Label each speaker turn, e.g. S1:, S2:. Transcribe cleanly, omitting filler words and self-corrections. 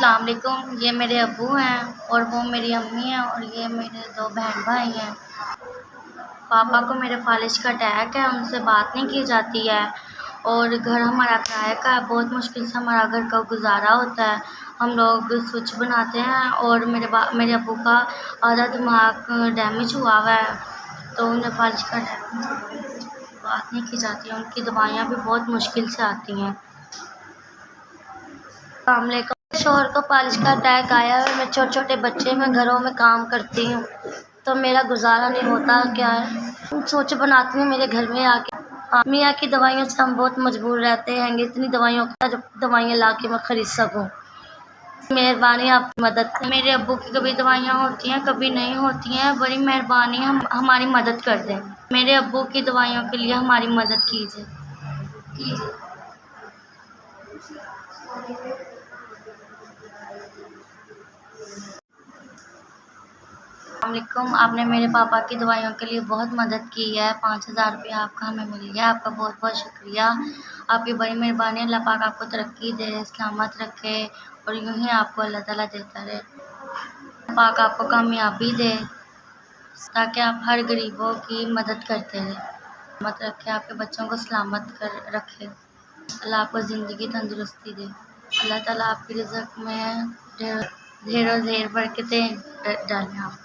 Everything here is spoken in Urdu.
S1: السلام علیکم. یہ میرے ابو ہیں اور وہ میری امی ہیں اور یہ میرے 2 بہن بھائی ہیں. پاپا کو میرے فالج کا اٹیک ہے، ان سے بات نہیں کی جاتی ہے اور گھر ہمارا کرایہ کا ہے. بہت مشکل سے ہمارا گھر کا گزارا ہوتا ہے. ہم لوگ سوئچ بناتے ہیں اور میرے ابو کا آدھا دماغ ڈیمیج ہوا ہوا ہے، تو انہیں فالج کا اٹیک بات نہیں کی جاتی ہے. ان کی دوائیاں بھی بہت مشکل سے آتی ہیں. السلام علیکم. شوہر کو فالج کا اٹیک آیا ہے. میں چھوٹے چھوٹے بچے میں گھروں میں کام کرتی ہوں تو میرا گزارا نہیں ہوتا. کیا ہے سوچ بناتی ہوں میرے گھر میں آ کے. میاں کی دوائیوں سے ہم بہت مجبور رہتے ہیں کہ اتنی دوائیوں کا جو دوائیاں لا کے میں خرید سکوں. مہربانی آپ کی مدد. میرے ابو کی کبھی دوائیاں ہوتی ہیں کبھی نہیں ہوتی ہیں. بڑی مہربانی ہماری مدد کر دیں. میرے ابو کی دوائیوں کے لیے ہماری مدد کیجیے. السلام علیکم. آپ نے میرے پاپا کی دوائیوں کے لیے بہت مدد کی ہے. 5,000 روپیہ آپ کا ہمیں مل گیا. آپ کا بہت بہت شکریہ. آپ کی بڑی مہربانی. اللہ پاک آپ کو ترقی دے، سلامت رکھے اور یوں ہی آپ کو اللہ تعالیٰ دیتا رہے. اللہ پاک آپ کو کامیابی دے تاکہ آپ ہر غریبوں کی مدد کرتے رہیں. سلامت رکھے، آپ کے بچوں کو سلامت رکھے. اللہ آپ کو زندگی تندرستی دے. اللہ تعالیٰ آپ کی رزق میں ڈھیر و ڈھیر برکتیں ڈالیں. آپ